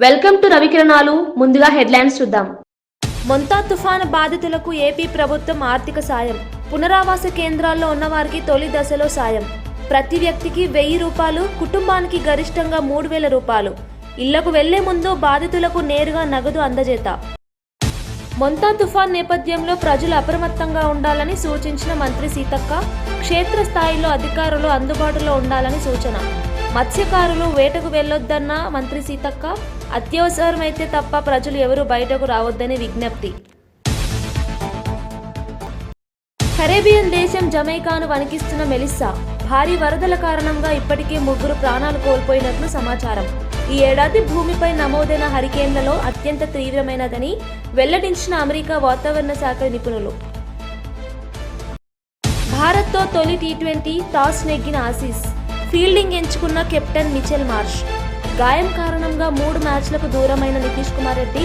Welcome to రవికిరణాలు. ముందుగా headlines చూద్దాం. మొంతా తుఫాను బాధితులకు ఏపీ ప్రభుత్వం ఆర్థిక సాయం. పునరావాస కేంద్రాల్లో ఉన్నవారికి తొలి దశలో సాయం. ప్రతి వ్యక్తికి 1000 రూపాయలు, కుటుంబానికి గరిష్టంగా 3000 రూపాయలు. ఇళ్లకు వెళ్లే ముందు బాధితులకు నేరుగా నగదు అందజేత. మొంతా తుఫాన్ నేపథ్యంలో ప్రజలు అప్రమత్తంగా ఉండాలని సూచించిన మంత్రి సీతక్క. క్షేత్రస్థాయిలో అధికారులు అందుబాటులో ఉండాలని సూచన. మత్స్యకారులు వేటకు వెళ్లొద్దన్న మంత్రి సీతక్క. అత్యవసరమైతే తప్ప ప్రజలు ఎవరూ బయటకు రావద్దని విజ్ఞప్తి. కరేబియన్ దేశం జమైకాను వణికిస్తున్న మెలిస్సా. భారీ వరదల కారణంగా ఇప్పటికే 3 ప్రాణాలు కోల్పోయినట్లు సమాచారం. ఈ ఏడాది భూమిపై నమోదైన హరికేన్లలో అత్యంత తీవ్రమైనదని వెల్లడించిన అమెరికా వాతావరణ శాఖ నిపుణులు. భారత్తో తొలి టీ20 టాస్ నెగ్గిన ఆసీస్. ఫీల్డింగ్ ఎంచుకున్న కెప్టెన్ మిచెల్ మార్ష్. గాయం కారణంగా 3 మ్యాచ్లకు దూరమైన నితీష్ కుమార్ రెడ్డి.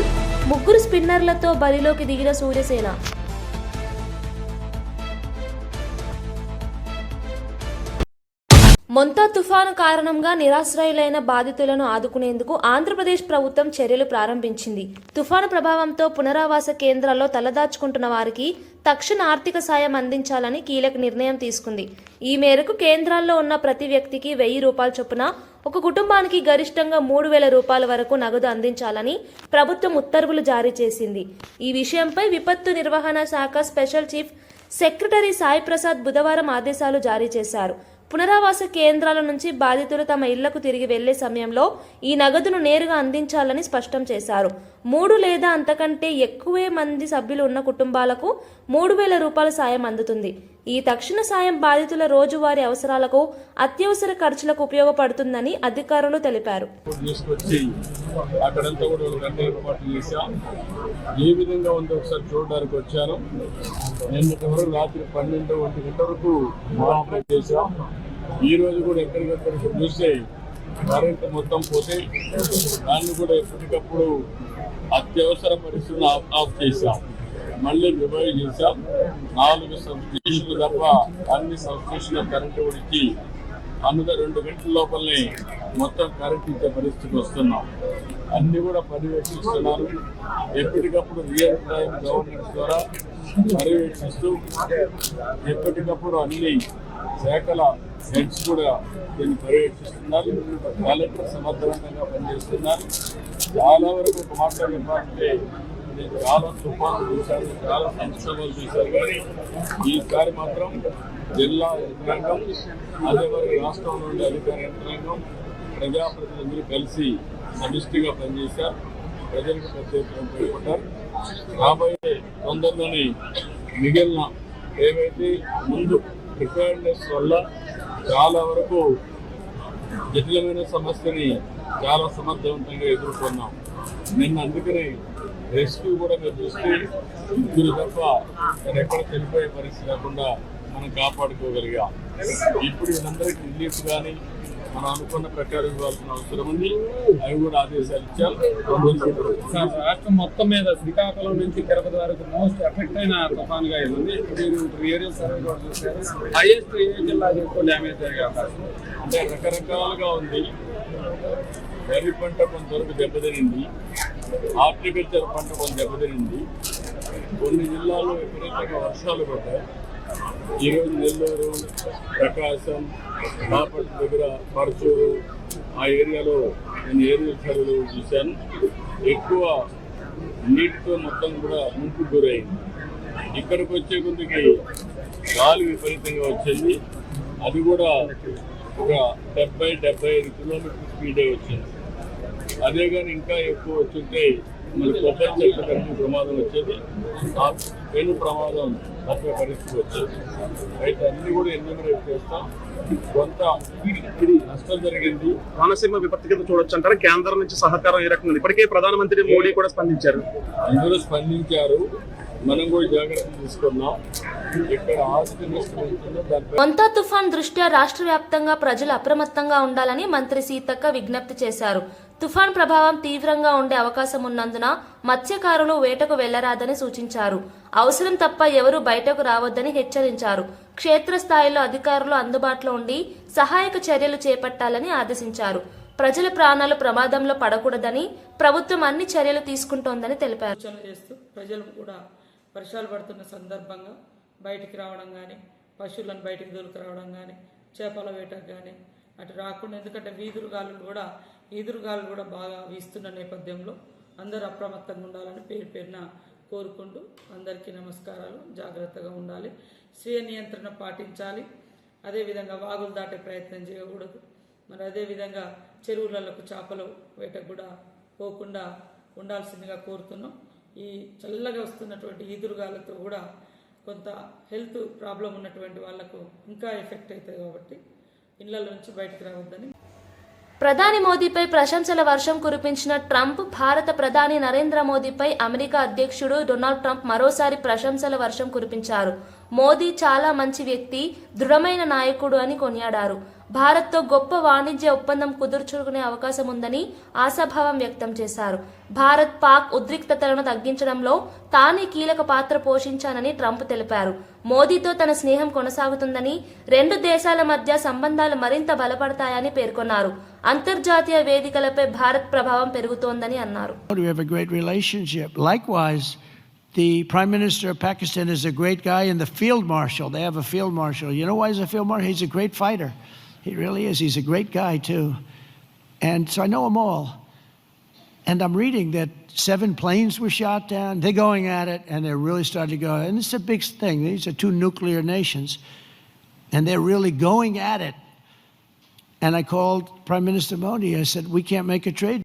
3 స్పిన్నర్లతో బరిలోకి దిగిన సూర్యసేన. మొంతా తుఫాను కారణంగా నిరాశ్రయులైన బాధితులను ఆదుకునేందుకు ఆంధ్రప్రదేశ్ ప్రభుత్వం చర్యలు ప్రారంభించింది. తుఫాను ప్రభావంతో పునరావాస కేంద్రాల్లో తలదాచుకుంటున్న వారికి తక్షణ ఆర్థిక సాయం అందించాలని కీలక నిర్ణయం తీసుకుంది. ఈ మేరకు కేంద్రాల్లో ఉన్న ప్రతి వ్యక్తికి 1000 రూపాయల చొప్పున, ఒక కుటుంబానికి గరిష్టంగా 3000 రూపాయల వరకు నగదు అందించాలని ప్రభుత్వం ఉత్తర్వులు జారీ చేసింది. ఈ విషయంపై విపత్తు నిర్వహణ శాఖ special chief secretary Sai Prasad బుధవారం ఆదేశాలు జారీ చేశారు. పునరావాస కేంద్రాల నుంచి బాధితులు తమ ఇళ్లకు తిరిగి వెళ్లే సమయంలో ఈ నగదును నేరుగా అందించాలని స్పష్టం చేశారు. 3 లేదా అంతకంటే ఎక్కువే మంది సభ్యులు ఉన్న కుటుంబాలకు 3000 రూపాయల సాయం అందుతుంది. ఈ తక్షణ సాయం బాధితుల రోజువారీ అవసరాలకు, అత్యవసర ఖర్చులకు ఉపయోగపడుతుందని అధికారులు తెలిపారు. రాత్రి 12-1 గంటల వరకు మానిటర్ చేశాం. ఈ రోజు కూడా ఎక్కడికక్కడ చూస్తే కరెంట్ మొత్తం పోతే దాన్ని కూడా ఎప్పటికప్పుడు అత్యవసర పరిస్థితులను ఆఫ్ చేశాం. మళ్ళీ రివైవ్ చేశాం. 4 సబ్స్టేషన్లు తప్ప అన్ని సబ్స్టేషన్ల కరెంటు ఇచ్చి 2 గంటల లోపలనే మొత్తం కరెంట్ ఇచ్చే పరిస్థితికి వస్తున్నాం. అన్ని కూడా పర్యవేక్షిస్తున్నారు. ఎప్పటికప్పుడు రియల్ టైం గవర్నెన్స్ ద్వారా పర్యవేక్షిస్తూ ఎప్పటికప్పుడు అన్ని శాఖల హెడ్స్ కూడా దీన్ని పర్యవేక్షిస్తున్నారు. కలెక్టర్ సమర్థవంతంగా పనిచేస్తున్నారు. చాలా వరకు ఒక మాట చెప్పాలంటే చాలా తుఫాను చూశారు, చాలా సంక్షోభాలు చూశారు. కానీ ఈసారి మాత్రం జిల్లా యంత్రాంగం, అదేవిధంగా రాష్ట్రంలో ఉండే అధికార యంత్రాంగం, ప్రజాప్రతినిధులు కలిసి సమిష్టిగా పనిచేశారు. ప్రజలకు ప్రత్యేకంగా ఉపయోగపడ్డారు. రాబోయే తొందరలోనే మిగిలిన ఏవైతే ముందు ప్రిపేర్నెస్ వల్ల చాలా వరకు జటిలమైన సమస్యని చాలా సమర్థవంతంగా ఎదుర్కొన్నాం. నిన్న అందుకనే రెస్క్యూ కూడా మీరు చూస్తే 2 తప్ప ఎక్కడ చనిపోయే పరిస్థితి లేకుండా మనం కాపాడుకోగలిగాం. ఇప్పుడు వీళ్ళందరికీ రిలీఫ్ కానీ మనం అనుకున్న ప్రకారం ఇవ్వాల్సిన అవసరం ఉంది. అవి కూడా ఆదేశాలు ఇచ్చారు. రాష్ట్రం మొత్తం మీద శ్రీకాకుళం నుంచి తిరుపతి వరకు మోస్ట్ ఎఫెక్ట్ అయిన తుఫాన్గా ఉంది. మీరు ఏరియల్ సర్వే కూడా చూశారు. హైయెస్ట్ ఏ జిల్లాకి ఎక్కువ డ్యామేజ్ జరిగే అవకాశం అంటే రకరకాలుగా ఉంది. వరి పంట కొంతవరకు దెబ్బతినింది. హార్టికల్చర్ పంట కొంత దెబ్బతినింది. కొన్ని జిల్లాల్లో విపరీతంగా వర్షాలు పడ్డాయి. ఈరోజు నెల్లూరు, ప్రకాశం, బాపట్ల దగ్గర, పరచూరు ఆ ఏరియాలో నేను ఏరియల్ సర్వేలు చూశాను. ఎక్కువ నీటితో మొత్తం కూడా ముంపు గురైంది. ఇక్కడికి వచ్చే కొద్దికి గాలి విపరీతంగా వచ్చింది. అది కూడా ఒక 70-75 కిలోమీటర్ స్పీడే వచ్చింది. అదే కానీ ఇంకా ఎక్కువ వచ్చుంటే మళ్ళీ కొబ్బరి చెట్ల కలిపి ప్రమాదం వచ్చేది. ఆ పెను ప్రమాదం తప్పే పరిస్థితి వచ్చేది. అయితే అన్ని కూడా ఎన్యూమరేట్ చేస్తాం. కొంత నష్టం జరిగింది. కోనసీమ విపత్తి కింద చూడొచ్చు అంటారు. కేంద్రం నుంచి సహకారం ఏ రకంగా? ఇప్పటికే ప్రధానమంత్రి మోడీ కూడా స్పందించారు. అందరూ స్పందించారు. మనం కూడా జాగ్రత్తలు తీసుకున్నాం. ఇక్కడ ఆస్తి నష్టం మొంతా తుఫాన్ దృష్ట్యా రాష్ట్ర వ్యాప్తంగా ప్రజలు అప్రమత్తంగా ఉండాలని మంత్రి సీతక్క విజ్ఞప్తి చేశారు. తుఫాన్ ప్రభావం తీవ్రంగా ఉండే అవకాశం ఉన్నందున మత్స్యకారులు వేటకు వెళ్లరాదని సూచించారు. అవసరం తప్ప ఎవరూ బయటకు రావద్దని హెచ్చరించారు. క్షేత్రస్థాయిలో అధికారులు అందుబాటులో ఉండి సహాయక చర్యలు చేపట్టాలని ఆదేశించారు. ప్రజల ప్రాణాలు ప్రమాదంలో పడకూడదని ప్రభుత్వం అన్ని చర్యలు తీసుకుంటోందని తెలిపారు. సూచనలు చేస్తూ ప్రజలు కూడా వర్షాలు పడుతున్న సందర్భంగా బయటికి రావడం కానీ, పశువులను బయటికి దొరికిరావడం కానీ, చేపల వేటకు కానీ అటు రాకుండా, ఎందుకంటే ఈదురుగాలు కూడా బాగా వీస్తున్న నేపథ్యంలో అందరూ అప్రమత్తంగా ఉండాలని పేరున కోరుకుంటూ అందరికీ నమస్కారాలు. జాగ్రత్తగా ఉండాలి, స్వీయ నియంత్రణ పాటించాలి. అదేవిధంగా వాగులు దాటే ప్రయత్నం చేయకూడదు. మరి అదేవిధంగా చెరువులకు చేపల వేటకు కూడా పోకుండా ఉండాల్సిందిగా కోరుతున్నాం. ఈ చల్లగా వస్తున్నటువంటి ఈదురుగాలతో కూడా కొంత హెల్త్ ప్రాబ్లం ఉన్నటువంటి వాళ్లకు ఇంకా ఎఫెక్ట్ అవుతుంది కాబట్టి ఇళ్ల నుంచి బయటకు రావద్దని. ప్రధాని మోదీపై ప్రశంసల వర్షం కురిపించిన ట్రంప్, భారత ప్రధాని నరేంద్ర మోదీపై అమెరికా అధ్యక్షుడు డొనాల్డ్ ట్రంప్ మరోసారి ప్రశంసల వర్షం కురిపించారు. మోదీ చాలా మంచి వ్యక్తి, దృఢమైన నాయకుడు అని కొనియాడారు. భారత్తో గొప్ప వాణిజ్య ఒప్పందం కుదుర్చుకునే అవకాశం ఉందని ఆశాభావం వ్యక్తం చేశారు. భారత్ పాక్ ఉద్రిక్తతలను తగ్గించడంలో తానే కీలక పాత్ర పోషించానని ట్రంప్ తెలిపారు. మోదీతో తన స్నేహం కొనసాగుతుందని, రెండు దేశాల మధ్య సంబంధాలు మరింత బలపడతాయని పేర్కొన్నారు. అంతర్జాతీయ వేదికలపై భారత్ ప్రభావం పెరుగుతోందని అన్నారు. We have a great relationship. Likewise, the Prime Minister of Pakistan is a great guy, and the Field Marshal, they have a Field Marshal. You know why he's a Field Marshal? He's a great fighter. He really is. He's a great guy, too. And so I know them all. And I'm reading that 7 planes were shot down. They're going at it, and they're really starting to go. And it's a big thing. These are 2 nuclear nations, and they're really going at it. And I called Prime Minister Modi. I said, we can't make a trade.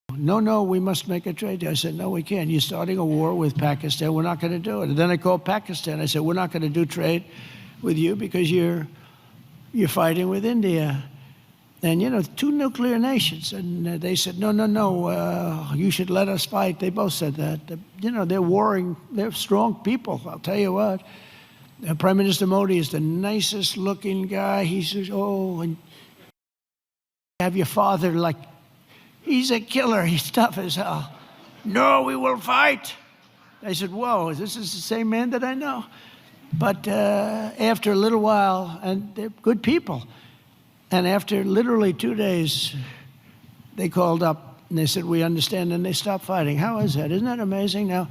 No, we must make a trade deal. I said, no, we can't. You're starting a war with Pakistan. We're not going to do it. And then I called Pakistan. I said, we're not going to do trade with you because you're fighting with India. And, 2 nuclear nations. And they said, no, you should let us fight. They both said that. They're warring. They're strong people, I'll tell you what. Prime Minister Modi is the nicest looking guy. He says, and have your father like, he's a killer. He's tough as hell. No, we will fight. I said, whoa, this is the same man that I know. But after a little while, and they're good people, and after literally 2 days, they called up and they said, we understand, and they stopped fighting. How is that? Isn't that amazing? Now,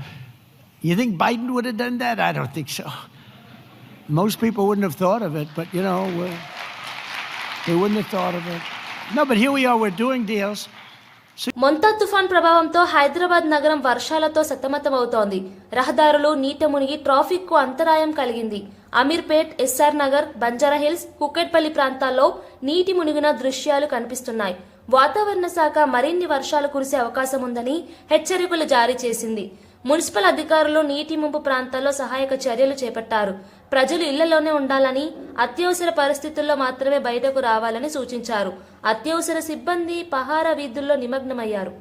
you think Biden would have done that? I don't think so. Most people wouldn't have thought of it, but, they wouldn't have thought of it. No, but here we are, we're doing deals. Montha తుఫాన్ ప్రభావంతో హైదరాబాద్ నగరం వర్షాలతో సతమతమవుతోంది. రహదారులు నీట మునిగి traffic కు అంతరాయం కలిగింది. అమీర్పేట్, ఎస్ఆర్ నగర్, బంజారాహిల్స్, కుక్కట్పల్లి ప్రాంతాల్లో నీటి మునిగిన దృశ్యాలు కనిపిస్తున్నాయి. వాతావరణ శాఖ మరిన్ని వర్షాలు కురిసే అవకాశం ఉందని హెచ్చరికలు జారీ చేసింది. మున్సిపల్ అధికారులు నీటి ముంపు ప్రాంతాల్లో సహాయక చర్యలు చేపట్టారు. ప్రజలు ఇళ్లలోనే ఉండాలని, అత్యవసర పరిస్థితుల్లో మాత్రమే బయటకు రావాలని సూచించారు. అత్యవసర సిబ్బంది పహారా వీధుల్లో నిమగ్నమయ్యారు.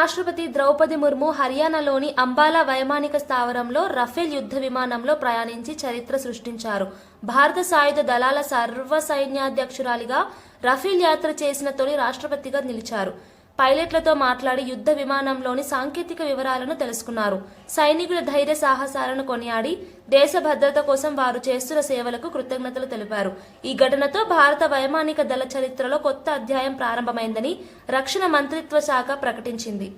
రాష్ట్రపతి ద్రౌపది ముర్ము హర్యానాలోని అంబాలా వైమానిక స్థావరంలో రఫేల్ యుద్ధ విమానంలో ప్రయాణించి చరిత్ర సృష్టించారు. భారత సాయుధ దళాల సర్వసైన్యాధ్యక్షురాలిగా రఫేల్ యాత్ర చేసిన తొలి రాష్ట్రపతిగా నిలిచారు. పైలట్లతో మాట్లాడి యుద్ధ విమానంలోని సాంకేతిక వివరాలను తెలుసుకున్నారు. సైనికుల ధైర్య సాహసాలను కొనియాడి దేశ భద్రత కోసం వారు చేస్తున్న సేవలకు కృతజ్ఞతలు తెలిపారు. ఈ ఘటనతో భారత వైమానిక దళ చరిత్రలో కొత్త అధ్యాయం ప్రారంభమైందని రక్షణ మంత్రిత్వ శాఖ ప్రకటించింది.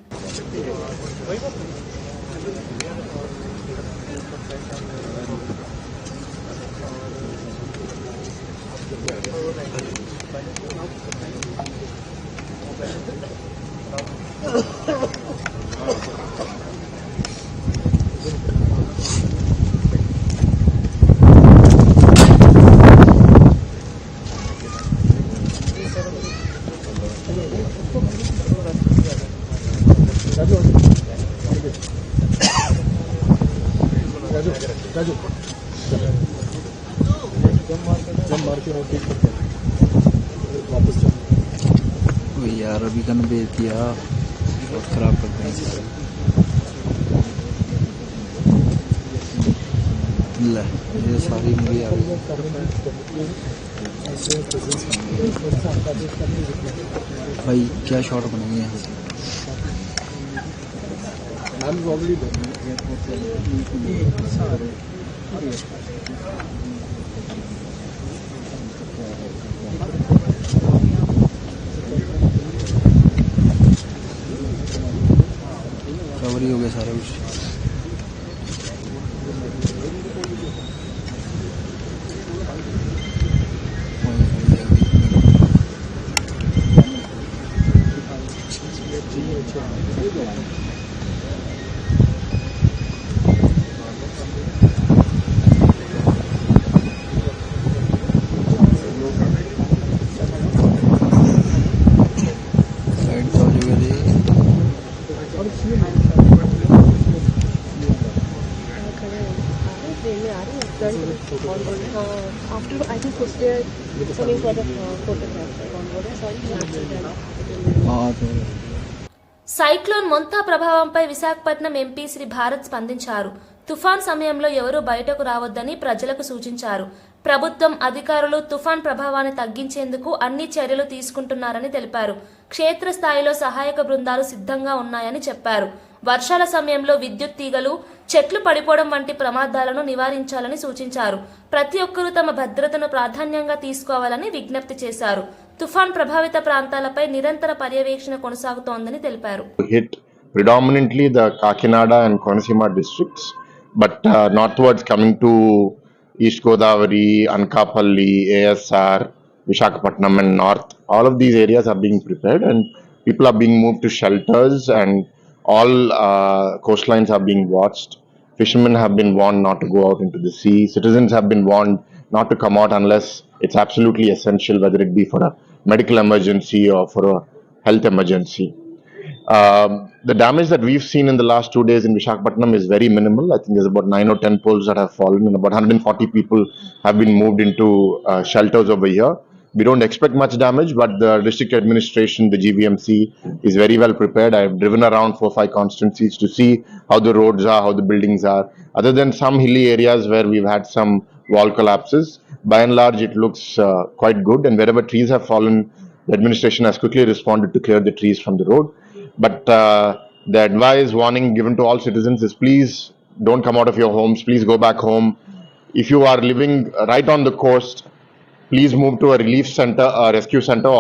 यार अभी कन भेज दिया बहुत खराब कर दें ले ये सारी मूवी आ गई भाई क्या शॉट बनाएंगे यहाँ से कवर ही हो गया सारा कुछ। साइड तो हो गया after I think was there coming for the photograph on board. Sorry, cyclone Montha ప్రభావంపై విశాఖపట్నం ఎంపీ శ్రీ భారత్ స్పందించారు. తుఫాన్ సమయంలో ఎవరూ బయటకు రావద్దని ప్రజలకు సూచించారు. ప్రభుత్వం అధికారులు తుఫాన్ ప్రభావాన్ని తగ్గించేందుకు అన్ని చర్యలు తీసుకుంటున్నారని తెలిపారు. క్షేత్రస్థాయిలో సహాయక బృందాలు సిద్ధంగా ఉన్నాయని చెప్పారు. వర్షాల సమయంలో విద్యుత్ తీగలు, చెట్లు పడిపోవడం వంటి ప్రమాదాలను నివారించాలని సూచించారు. ప్రతి ఒక్కరూ తమ భద్రతను ప్రాధాన్యంగా తీసుకోవాలని విజ్ఞప్తి చేశారు. తుఫాన్ ప్రభావిత ప్రాంతాలపై నిరంతర పర్యవేక్షణ కొనసాగుతోందని తెలిపారు. Hit predominantly the Kakinada and Konaseema districts, but northwards coming to East Godavari, Anakapalli, ASR, Visakhapatnam and north. All of these areas are being prepared and people are being moved to shelters and all coastlines are being watched. Fishermen have been warned not to go out into the sea. Citizens have been warned not to come out unless it's absolutely essential, whether it be for a medical emergency or for a health emergency. The damage that we've seen in the last 2 days in Visakhapatnam is very minimal. I think there's about 9 or 10 poles that have fallen and about 140 people have been moved into shelters over here. We don't expect much damage, but the district administration, the GVMC, is very well prepared. I've driven around 4-5 constituencies to see how the roads are, how the buildings are. Other than some hilly areas where we've had some wall collapses, by and large it looks quite good. And wherever trees have fallen, the administration has quickly responded to clear the trees from the road. But the advice, warning given to all citizens is please don't come out of your homes. Please go back home. If you are living right on the coast, please move to a relief center, a rescue center.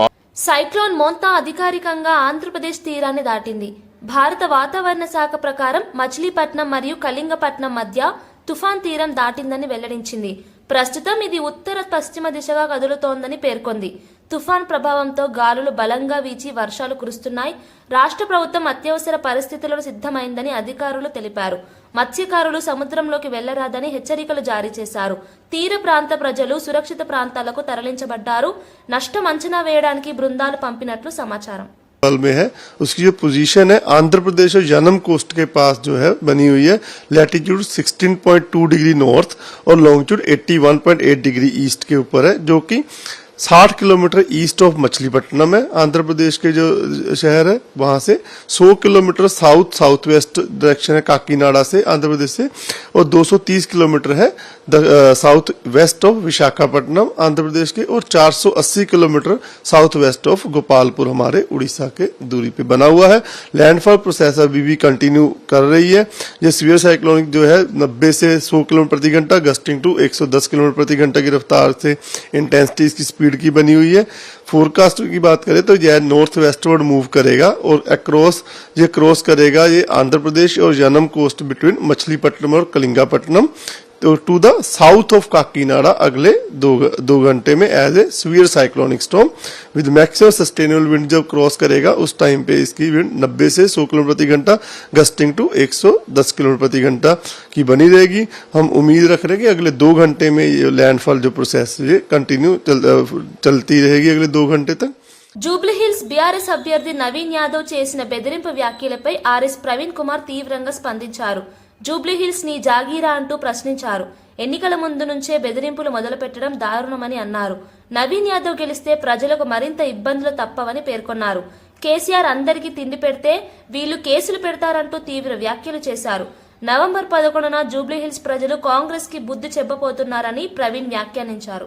Cyclone Montha అధికారికంగా ఆంధ్రప్రదేశ్ తీరాన్ని దాటింది. భారత వాతావరణ శాఖ ప్రకారం మచిలీపట్నం మరియు కళింగపట్నం మధ్య తుఫాన్ తీరం దాటిందని వెల్లడించింది. ప్రస్తుతం ఇది ఉత్తర పశ్చిమ దిశగా కదులుతోందని పేర్కొంది. తుఫాన్ ప్రభావంతో గాలులు బలంగా వీచి వర్షాలు కురుస్తున్నాయి. రాష్ట్ర ప్రభుత్వం అత్యవసర పరిస్థితులను సిద్ధమైందని అధికారులు తెలిపారు. మత్స్యకారులు సముద్రంలోకి వెళ్లరాదని హెచ్చరికలు జారీ చేశారు. తీర ప్రాంత ప్రజలు సురక్షిత ప్రాంతాలకు తరలించబడ్డారు. నష్టం అంచనా వేయడానికి బృందాలు పంపినట్లు సమాచారం. में है उसकी जो पोजीशन है आंध्र प्रदेश और जनम कोस्ट के पास जो है बनी हुई है लैटिट्यूड 16.2 डिग्री नॉर्थ और लॉन्गिट्यूड 81.8 डिग्री ईस्ट के ऊपर है, जो कि 60 किलोमीटर ईस्ट ऑफ मछलीपट्टनम है, आंध्र प्रदेश के जो शहर है वहां से 100 किलोमीटर साउथ वेस्ट डायरेक्शन है काकीनाडा से आंध्र प्रदेश से, और 230 किलोमीटर है south west of Visakhapatnam Andhra Pradesh के, और 480 kilometre south west of Gopalpur हमारे उड़ीसा के दूरी पे बना हुआ है। लैंडफॉल प्रोसेस अभी भी कंटिन्यू कर रही है। ये सीवियर साइक्लोनिक जो है 90 से 100 किलोमीटर प्रति घंटा, गस्टिंग टू 110 किलोमीटर प्रति घंटा की रफ्तार से इंटेंसिटी इसकी स्पीड की बनी हुई है। फोरकास्ट की बात करें तो यह नॉर्थ वेस्टवर्ड मूव करेगा और ये क्रॉस करेगा ये आंध्र प्रदेश और यनम कोस्ट बिटवीन मछलीपट्टनम और कलिंगापट्टनम तो to the south of Kakinada अगले दो घंटे में as a severe cyclonic storm with maximum sustainable wind जब क्रॉस करेगा उस टाइम पे इसकी विंड 90 से 100 किलोमीटर प्रति घंटा, गस्टिंग टू 110 किलोमीटर प्रति घंटा की बनी रहेगी। हम उम्मीद रख रहे हैं कि अगले 2 घंटे में ये लैंडफॉल जो प्रोसेस ये कंटिन्यू चलती रहेगी अगले 2 घंटे तक। జూబ్లీహిల్స్ బీఆర్ఎస్ అభ్యర్థి నవీన్ యాదవ్ చేసిన బెదిరింపు వ్యాఖ్యలపై ఆర్ఎస్ ప్రవీణ్ కుమార్ తీవ్రంగా స్పందించారు. జూబ్లీహిల్స్ నీ జాగీరా అంటూ ప్రశ్నించారు. ఎన్నికల ముందు నుంచే బెదిరింపులు మొదలుపెట్టడం దారుణమని అన్నారు. నవీన్ యాదవ్ గెలిస్తే ప్రజలకు మరింత ఇబ్బందులు తప్పవని పేర్కొన్నారు. కేసీఆర్ అందరికీ తిండి పెడితే వీళ్లు కేసులు పెడతారంటూ తీవ్ర వ్యాఖ్యలు చేశారు. నవంబర్ 11న జూబ్లీహిల్స్ ప్రజలు కాంగ్రెస్ కి బుద్ధి చెప్పబోతున్నారని ప్రవీణ్ వ్యాఖ్యానించారు.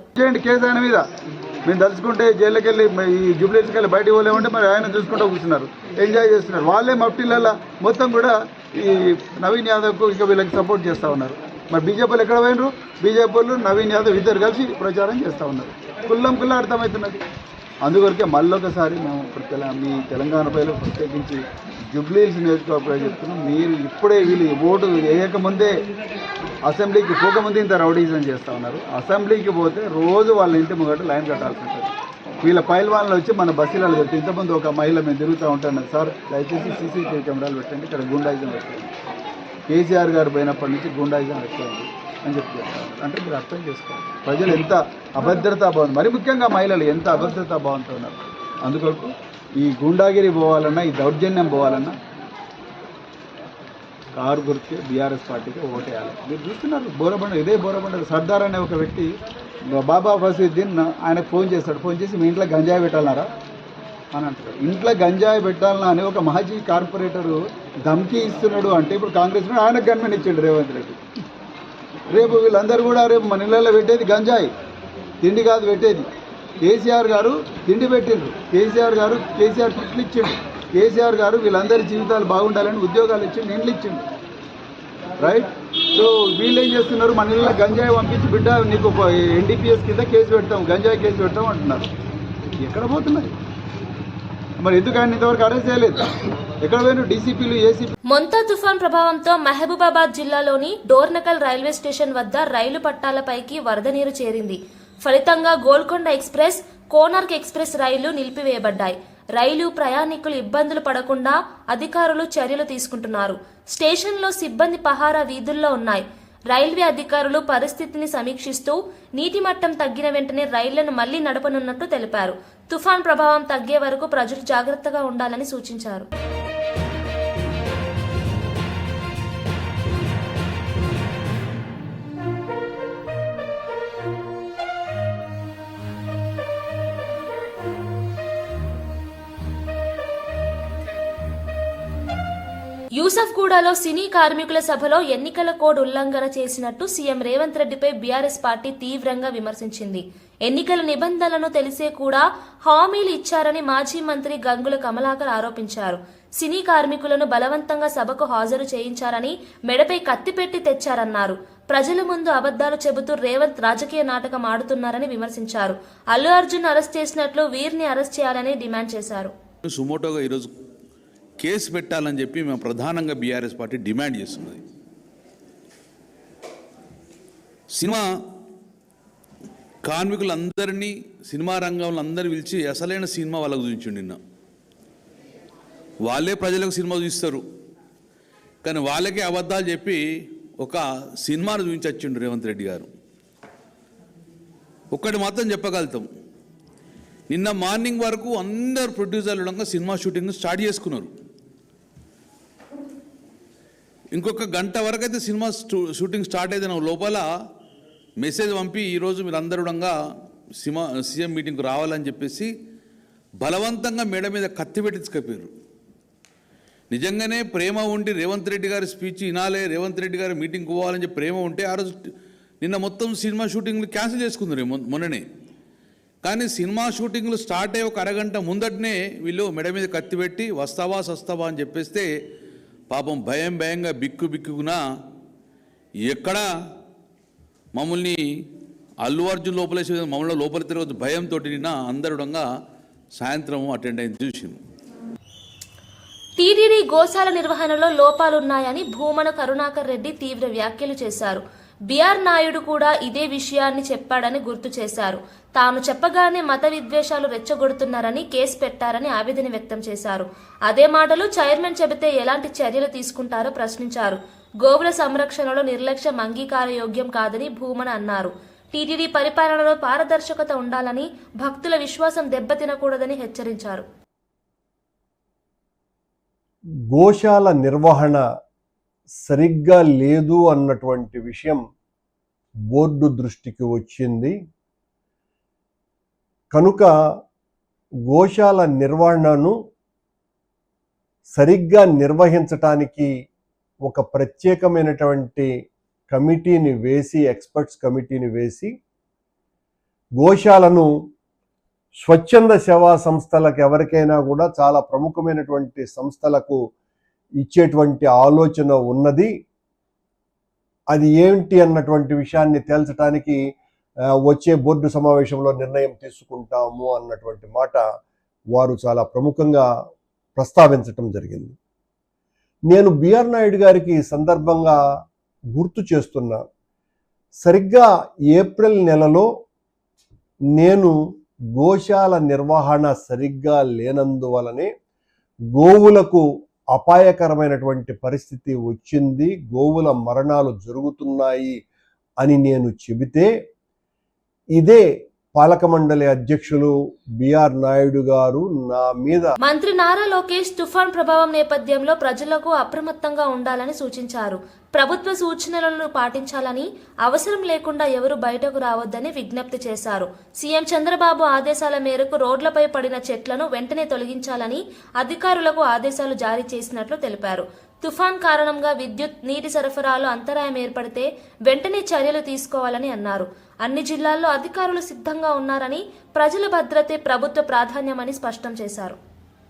మేము తలుచుకుంటే జైలుకి వెళ్ళి ఈ జూబ్లీహిల్స్కి వెళ్ళి బయటకు పోలేమంటే మరి ఆయన చూసుకుంటూ కూర్చున్నారు, ఎంజాయ్ చేస్తున్నారు. వాళ్ళే మఫ్టీలలో మొత్తం కూడా ఈ నవీన్ యాదవ్కు ఇక వీళ్ళకి సపోర్ట్ చేస్తూ ఉన్నారు. మరి బీజేపీలు ఎక్కడ పోయినరు? బీజేపీలు నవీన్ యాదవ్ ఇద్దరు కలిసి ప్రచారం చేస్తూ ఉన్నారు. కుల్లం అర్థమవుతున్నది. అందుకొరకే మళ్ళొకసారి మేము మీ తెలంగాణ ప్రజలు ప్రత్యేకించి జూబ్లీహిల్స్ నియోజకవర్గ ప్రజలు చెప్తున్నాం, మీరు ఇప్పుడే వీళ్ళు ఓటు వేయకముందే అసెంబ్లీకి పోకముందు ఇంత రౌడీజం చేస్తూ ఉన్నారు. అసెంబ్లీకి పోతే రోజు వాళ్ళ ఇంటి ముంగట లైన్ కట్టాల్సి ఉంటుంది. వీళ్ళ పైల్వాన్లు వచ్చి మన బస్సులలో పెట్టి ఇంతకుముందు ఒక మహిళ మేము తిరుగుతూ ఉంటాను, సార్ దయచేసి సీసీటీవీ కెమెరాలు పెట్టండి, ఇక్కడ గూండాయిజం పెట్టండి, కేసీఆర్ గారు పోయినప్పటి నుంచి గూండాయిజం పెట్టండి అని చెప్తారు. అంటే మీరు అర్థం చేసుకోవాలి ప్రజలు ఎంత అభద్రతా భావం, మరి ముఖ్యంగా మహిళలు ఎంత అభద్రతా భావంతో ఉన్నారు. అందుకొరకు ఈ గూండాగిరి పోవాలన్నా ఈ దౌర్జన్యం పోవాలన్నా కారు గుర్తు బీఆర్ఎస్ పార్టీకి ఓటేయాలి. మీరు చూస్తున్నారు బోరబండ, ఇదే బోరబండ సర్దార్ అనే ఒక వ్యక్తి బాబా ఫసీద్దీన్ ఆయనకు ఫోన్ చేస్తాడు. ఫోన్ చేసి మీ ఇంట్లో గంజాయి పెట్టాలన్నారా అని అంటారు. ఇంట్లో గంజాయి పెట్టాలన్నా అని ఒక మాజీ కార్పొరేటరు ధమ్కీ ఇస్తున్నాడు అంటే ఇప్పుడు కాంగ్రెస్ ఆయనకు గన్మెన్ ఇచ్చాడు రేవంత్ రెడ్డి. రేపు వీళ్ళందరూ కూడా రేపు మన ఇళ్ళలో పెట్టేది గంజాయి, తిండి కాదు పెట్టేది. కేసీఆర్ గారు తిండి పెట్టిండ్రు, కేసీఆర్ టిట్లు ఇచ్చిండు, కేసీఆర్ గారు వీళ్ళందరి జీవితాలు బాగుండాలని ఉద్యోగాలు ఇచ్చిండు, ఇండ్లు ఇచ్చిండు, రైట్. సో వీళ్ళు ఏం చేస్తున్నారు, మన ఇళ్ళ గంజాయి పంపించి బిడ్డ నీకు ఎన్డీపీఎస్ కింద కేసు పెడతాం, గంజాయి కేసు పెడతాం అంటున్నారు. ఎక్కడ పోతున్నారు మరి? ఎందుకు ఆయన ఇంతవరకు అరెస్ట్ చేయలేదు? ఎక్కడ పోయిన డీసీపీలు ఏసీపీ? మొంతా తుఫాన్ ప్రభావంతో మహబూబాబాద్ జిల్లాలోని డోర్నకల్ రైల్వే స్టేషన్ వద్ద రైలు పట్టాలపైకి వరద నీరు చేరింది. ఫలితంగా గోల్కొండ ఎక్స్ప్రెస్, కోనార్క్ ఎక్స్ప్రెస్ రైళ్లు నిలిపివేయబడ్డాయి. రైలు ప్రయాణికులు ఇబ్బందులు పడకుండా అధికారులు చర్యలు తీసుకుంటున్నారు. స్టేషన్లో సిబ్బంది పహారా వీధుల్లో ఉన్నాయి. రైల్వే అధికారులు పరిస్థితిని సమీక్షిస్తూ నీటి మట్టం తగ్గిన వెంటనే రైళ్లను మళ్లీ నడపనున్నట్టు తెలిపారు. తుఫాన్ ప్రభావం తగ్గే వరకు ప్రజలు జాగ్రత్తగా ఉండాలని సూచించారు. యూసఫ్గూడలో సినీ కార్మికుల సభలో ఎన్నికల కోడ్ ఉల్లంఘన చేసినట్టు సీఎం రేవంత్ రెడ్డిపై బీఆర్ఎస్ పార్టీ తీవ్రంగా విమర్శించింది. ఎన్నికల నిబంధనలను తెలిసే కూడా హామీలు ఇచ్చారని మాజీ మంత్రి గంగుల కమలాకర్ ఆరోపించారు. సినీ కార్మికులను బలవంతంగా సభకు హాజరు చేయించారని, మెడపై కత్తిపెట్టి తెచ్చారన్నారు. ప్రజల ముందు అబద్దాలు చెబుతూ రేవంత్ రాజకీయ నాటకం ఆడుతున్నారని విమర్శించారు. అల్లు అర్జున్ అరెస్ట్ చేసినట్లు వీరిని అరెస్ట్ చేయాలని డిమాండ్ చేశారు. సుమోటోగా ఈరోజు కేసు పెట్టాలని చెప్పి మేము ప్రధానంగా బీఆర్ఎస్ పార్టీ డిమాండ్ చేస్తున్నది. సినిమా కార్మికులందరినీ, సినిమా రంగంలో అందరూ పిలిచి అసలైన సినిమా వాళ్ళకు చూపించండి. నిన్న వాళ్ళే ప్రజలకు సినిమా చూపిస్తారు, కానీ వాళ్ళకే అబద్ధాలు చెప్పి ఒక సినిమాను చూపించొచ్చిండు రేవంత్ రెడ్డి గారు. ఒక్కటి మాత్రం చెప్పగలుగుతాం, నిన్న మార్నింగ్ వరకు అందరు ప్రొడ్యూసర్లు సినిమా షూటింగ్ స్టార్ట్ చేసుకున్నారు. ఇంకొక గంట వరకు అయితే సినిమా షూటింగ్ స్టార్ట్ అయితే లోపల మెసేజ్ పంపి ఈరోజు మీరు అందరూ సీఎం మీటింగ్కు రావాలని చెప్పేసి బలవంతంగా మేడ మీద కత్తి పెట్టి తీసుకపోయారు. నిజంగానే ప్రేమ ఉండి రేవంత్ రెడ్డి గారి స్పీచ్ వినాలే, రేవంత్ రెడ్డి గారి మీటింగ్కి పోవాలని చెప్పి ప్రేమ ఉంటే ఆ రోజు నిన్న మొత్తం సినిమా షూటింగ్లు క్యాన్సిల్ చేసుకుందరు మొన్ననే. కానీ సినిమా షూటింగ్లు స్టార్ట్ అయ్యే ఒక అరగంట ముందటనే వీళ్ళు మెడ మీద కత్తి పెట్టి వస్తావా సస్తావా అని చెప్పేస్తే పాపం భయంగా బిక్కున ఎక్కడ మమ్మల్ని అల్లు అర్జున్ లోపలేసే మమ్మల్ని లోపల తిరగదు భయంతో నిన్న అందరుడంగా సాయంత్రం అటెండ్ అయింది చూసాము. టీటీడీ గోశాల నిర్వహణలో లోపాలున్నాయని భూమన కరుణాకర్ రెడ్డి తీవ్ర వ్యాఖ్యలు చేశారు. బిఆర్ నాయుడు కూడా ఇదే విషయాన్ని చెప్పాడని గుర్తు చేశారు. తాను చెప్పగానే మత విద్వేషాలు రెచ్చగొడుతున్నారని కేసు పెట్టారని ఆవేదన వ్యక్తం చేశారు. అదే మాటలు చైర్మన్ చెబితే ఎలాంటి చర్యలు తీసుకుంటారో ప్రశ్నించారు. గోవుల సంరక్షణలో నిర్లక్ష్యం అంగీకారయోగ్యం కాదని భూమన అన్నారు. టీటీడీ పరిపాలనలో పారదర్శకత ఉండాలని, భక్తుల విశ్వాసం దెబ్బతినకూడదని హెచ్చరించారు. గోశాల నిర్వహణ సరిగ్గా లేదు అన్నటువంటి విషయం బోర్డు దృష్టికి వచ్చింది. కనుక గోశాల నిర్వహణను సరిగ్గా నిర్వహించటానికి ఒక ప్రత్యేకమైనటువంటి కమిటీని వేసి, ఎక్స్పర్ట్స్ కమిటీని వేసి గోశాలను స్వచ్ఛంద సేవా సంస్థలకు ఎవరికైనా కూడా చాలా ప్రముఖమైనటువంటి సంస్థలకు ఇచ్చేటువంటి ఆలోచన ఉన్నది. అది ఏంటి అన్నటువంటి విషయాన్ని తేల్చడానికి వచ్చే బోర్డు సమావేశంలో నిర్ణయం తీసుకుంటాము అన్నటువంటి మాట వారు చాలా ప్రముఖంగా ప్రస్తావించటం జరిగింది. నేను బిఆర్ నాయుడు గారికి ఈ సందర్భంగా గుర్తు చేస్తున్నా, సరిగ్గా ఏప్రిల్ నెలలో నేను గోశాల నిర్వహణ సరిగ్గా లేనందువలనే గోవులకు అపాయకరమైనటువంటి పరిస్థితి వచ్చింది, గోవుల మరణాలు జరుగుతున్నాయి అని నేను చెబితే ఇదే పాలక మండలి అధ్యక్షులు బిఆర్ నాయుడు గారు నా మీద మంత్రి నారా లోకేష్ తుఫాన్ ప్రభావం నేపథ్యంలో ప్రజలకు అప్రమత్తంగా ఉండాలని సూచించారు. ప్రభుత్వ సూచనలను పాటించాలని, అవసరం లేకుండా ఎవరు బయటకు రావద్దని విజ్ఞప్తి చేశారు. సీఎం చంద్రబాబు ఆదేశాల మేరకు రోడ్లపై పడిన చెట్లను వెంటనే తొలగించాలని అధికారులకు ఆదేశాలు జారీ చేసినట్లు తెలిపారు. తుఫాన్ కారణంగా విద్యుత్, నీటి సరఫరాలో అంతరాయం ఏర్పడితే వెంటనే చర్యలు తీసుకోవాలని అన్నారు. అన్ని జిల్లాల్లో అధికారులు సిద్ధంగా ఉన్నారని, ప్రజల భద్రతే ప్రభుత్వ ప్రాధాన్యమని స్పష్టం చేశారు.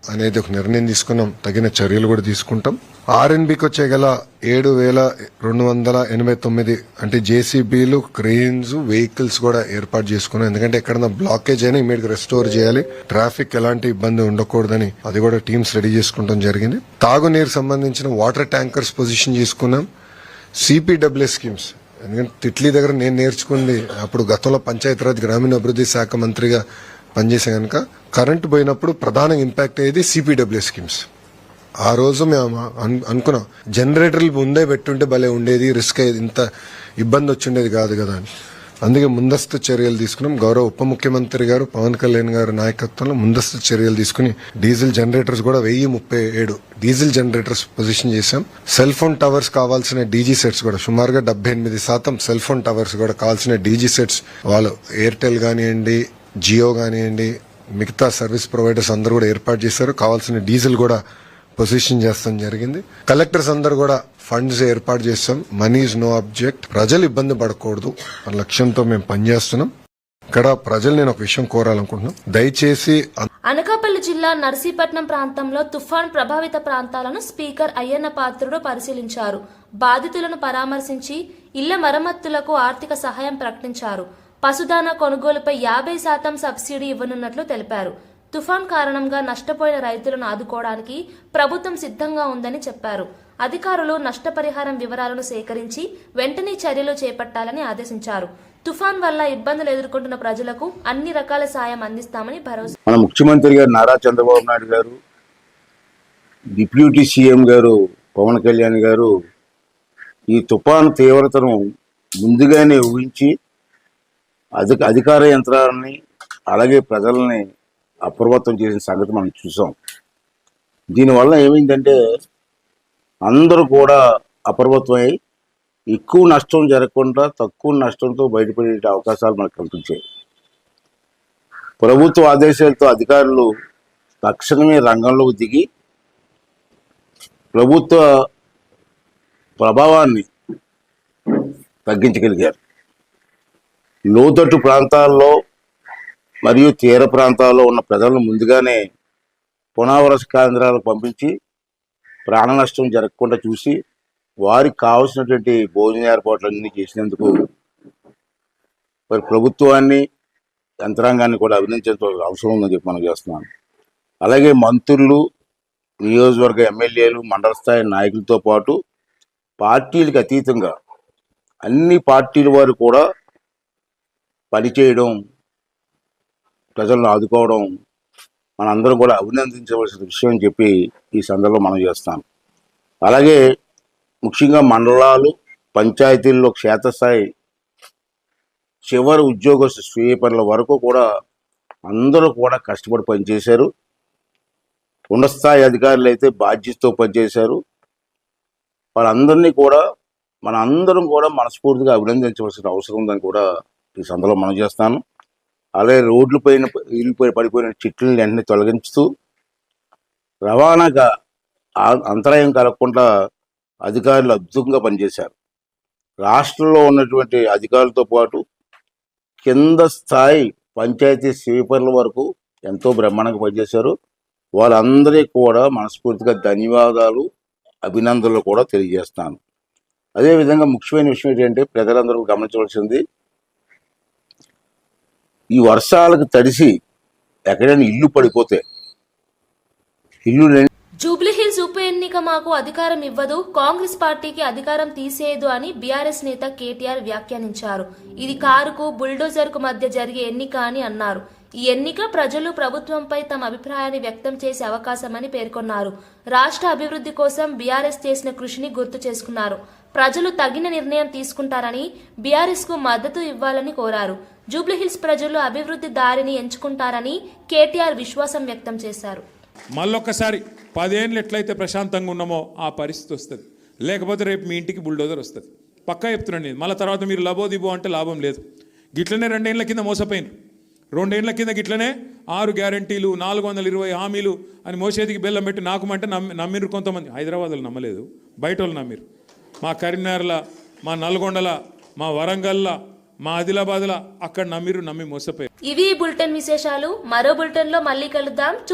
అనేది ఒక నిర్ణయం తీసుకున్నాం, తగిన చర్యలు కూడా తీసుకుంటాం. ఆర్ఎన్బికి వచ్చే గల 7,289 అంటే జేసీబీలు, క్రెయిన్స్, వెహికల్స్ కూడా ఏర్పాటు చేసుకున్నాం. ఎందుకంటే ఎక్కడన్నా బ్లాకేజ్ అయినా ఇమీడియట్ గా రెస్టోర్ చేయాలి, ట్రాఫిక్ ఎలాంటి ఇబ్బంది ఉండకూడదని అది కూడా టీమ్స్ రెడీ చేసుకుంటాం జరిగింది. తాగునీరు సంబంధించిన వాటర్ ట్యాంకర్స్ పొజిషన్ చేసుకున్నాం. సిపిడబ్ల్యూ స్కీమ్స్, ఎందుకంటే తిట్లీ దగ్గర నేను నేర్చుకుంది అప్పుడు గతంలో పంచాయతీరాజ్ గ్రామీణాభివృద్ధి శాఖ మంత్రిగా పనిచేసే కనుక కరెంటు పోయినప్పుడు ప్రధాన ఇంపాక్ట్ అయ్యేది సిపిడబ్ల్యూ స్కీమ్స్. ఆ రోజు మేము అనుకున్నాం జనరేటర్లు ముందే పెట్టుంటే భలే ఉండేది, రిస్క్ అయ్యేది, ఇంత ఇబ్బంది వచ్చిండేది కాదు కదా అని. అందుకే ముందస్తు చర్యలు తీసుకున్నాం. గౌరవ ఉప ముఖ్యమంత్రి గారు పవన్ కళ్యాణ్ గారి నాయకత్వంలో ముందస్తు చర్యలు తీసుకుని డీజిల్ జనరేటర్స్ కూడా 1037 డీజిల్ జనరేటర్స్ పొజిషన్ చేశాం. సెల్ ఫోన్ టవర్స్ కావాల్సిన డీజీ సెట్స్ కూడా సుమారుగా 78% సెల్ ఫోన్ టవర్స్ కూడా కావాల్సిన డీజీ సెట్స్ వాళ్ళు ఎయిర్టెల్ కానివ్వండి, జియో కానివ్వండి, మిగతా సర్వీస్ ప్రొవైడర్స్ అందరూ కూడా ఏర్పాటు చేశారు. కావాల్సిన డీజిల్ కూడా పొజిషన్ చేస్తాం జరిగింది. కలెక్టర్స్ అందరు కూడా ఫండ్స్ ఏర్పాటు చేస్తాం. మనీ ఇస్ నో ఆబ్జెక్ట్, ప్రజలు ఇబ్బంది పడకూడదు అన్న లక్ష్యంతో మేము పనిచేస్తున్నాం. ఇక్కడ ప్రజలు నేను ఒక విషయం కోరాలనుకుంటున్నాం, దయచేసి అనకాపల్లి జిల్లా నర్సీపట్నం ప్రాంతంలో తుఫాన్ ప్రభావిత ప్రాంతాలను స్పీకర్ అయ్యన్న పాత్రుడు పరిశీలించారు. బాధితులను పరామర్శించి ఇళ్ల మరమ్మతులకు ఆర్థిక సహాయం ప్రకటించారు. పశుదానా కొనుగోలుపై 50% సబ్సిడీ ఇవ్వనున్నట్లు తెలిపారు. తుఫాన్ కారణంగా నష్టపోయిన రైతులను ఆదుకోవడానికి ప్రభుత్వం సిద్ధంగా ఉందని చెప్పారు. అధికారులు నష్టపరిహారం వివరాలను సేకరించి వెంటనే చర్యలు చేపట్టాలని ఆదేశించారు. తుఫాన్ వల్ల ఇబ్బందులు ఎదుర్కొంటున్న ప్రజలకు అన్ని రకాల సాయం అందిస్తామని భరోసా. మన ముఖ్యమంత్రి గారు నారా చంద్రబాబు నాయుడు గారు, డిప్యూటీ సీఎం గారు పవన్ కళ్యాణ్ గారు ఈ తుఫాను తీవ్రతను ముందుగానే ఊహించి అధికార యంత్రాలని అలాగే ప్రజల్ని అప్రమత్తం చేసిన సంగతి మనం చూసాం. దీనివల్ల ఏమైందంటే అందరూ కూడా అప్రమత్తమై ఎక్కువ నష్టం జరగకుండా తక్కువ నష్టంతో బయటపడే అవకాశాలు మనకు కల్పించాయి. ప్రభుత్వ ఆదేశాలతో అధికారులు తక్షణమే రంగంలోకి దిగి ప్రభుత్వ ప్రభావాన్ని తగ్గించగలిగారు. లోతట్టు ప్రాంతాల్లో మరియు తీర ప్రాంతాల్లో ఉన్న ప్రజలను ముందుగానే పునరావాస కేంద్రాలకు పంపించి ప్రాణ నష్టం జరగకుండా చూసి వారికి కావాల్సినటువంటి భోజన ఏర్పాట్లన్నీ చేసినందుకు మరి ప్రభుత్వాన్ని యంత్రాంగాన్ని కూడా అభినందించాల్సిన అవసరం ఉందని చెప్పి మనం చేస్తున్నాను. అలాగే మంత్రులు, నియోజకవర్గ ఎమ్మెల్యేలు, మండల స్థాయి నాయకులతో పాటు పార్టీలకు అతీతంగా అన్ని పార్టీల వారు కూడా పనిచేయడం, ప్రజలను ఆదుకోవడం మనందరం కూడా అభినందించవలసిన విషయం అని చెప్పి ఈ సందర్భంలో మనం చేస్తాం. అలాగే ముఖ్యంగా మండలాలు, పంచాయతీల్లో క్షేత్రస్థాయి చివరి ఉద్యోగస్తు స్వీపర్ల వరకు కూడా అందరూ కూడా కష్టపడి పనిచేశారు. ఉన్నత స్థాయి అధికారులు అయితే బాధ్యతతో పనిచేశారు. వాళ్ళందరినీ కూడా మన అందరం కూడా మనస్ఫూర్తిగా అభినందించవలసిన అవసరం ఉందని కూడా ఈ సందర్భంలో మనం చేస్తాను. అలాగే రోడ్లపైన పడిపోయిన చెట్లను వెంటనే తొలగించుతూ రవాణాగా అంతరాయం కలగకుండా అధికారులు అద్భుతంగా పనిచేశారు. రాష్ట్రంలో ఉన్నటువంటి అధికారులతో పాటు కింద స్థాయి పంచాయతీ స్వీపర్ల వరకు ఎంతో బ్రహ్మాండంగా పనిచేశారు. వాళ్ళందరికీ కూడా మనస్ఫూర్తిగా ధన్యవాదాలు, అభినందనలు కూడా తెలియజేస్తాను. అదేవిధంగా ముఖ్యమైన విషయం ఏంటంటే ప్రజలందరూ గమనించవలసింది, ఈ వర్షాలకు తడిసి ఎక్కడైనా ఇల్లు పడిపోతే జూబ్లీహిల్స్ ఉప ఎన్నిక మాకు అధికారం ఇవ్వదు, కాంగ్రెస్ పార్టీకి అధికారం తీసేయదు అని బీఆర్ఎస్ నేత కేటీఆర్ వ్యాఖ్యానించారు. ఇది కారుకు బుల్డోజర్ కు మధ్య జరిగే ఎన్నిక అని అన్నారు. ఈ ఎన్నిక ప్రజలు ప్రభుత్వంపై తమ అభిప్రాయాన్ని వ్యక్తం చేసే అవకాశమని పేర్కొన్నారు. రాష్ట్ర అభివృద్ధి కోసం బీఆర్ఎస్ చేసిన కృషిని గుర్తు చేసుకున్నారు. ప్రజలు తగిన నిర్ణయం తీసుకుంటారని, బీఆర్ఎస్ కు మద్దతు ఇవ్వాలని కోరారు. జూబ్లీహిల్స్ ప్రజలు అభివృద్ధి దారిని ఎంచుకుంటారని కేటీఆర్ విశ్వాసం వ్యక్తం చేశారు. మళ్ళొక్కసారి 10 ఏళ్ళు ఎట్లయితే ప్రశాంతంగా ఉన్నామో ఆ పరిస్థితి వస్తుంది. లేకపోతే రేపు మీ ఇంటికి బుల్డోజర్ వస్తుంది. పక్కా చెప్తున్నాను నేను. మళ్ళీ తర్వాత మీరు లబోదిబో అంటే లాభం లేదు. గిట్లనే 2 ఏళ్ల కింద మోసపోయినారు. 2 ఏళ్ల కింద గిట్లనే 6 గ్యారంటీలు, 420 హామీలు అని మోసేదికి బెల్లం పెట్టి నాకుమంటే నమ్మిరు కొంతమంది. హైదరాబాద్లో నమ్మలేదు, బయట వాళ్ళు నమ్మిరు. మా కరీంనగర్ల, మా నల్గొండల, మా వరంగల్ల, మా ఆదిలాబాద్ల అక్కడ నమ్మి మోసపోయారు. ఇవి బులెటిన్ విశేషాలు. మరో బులెటిన్ లో మళ్ళీ కలుద్దాం.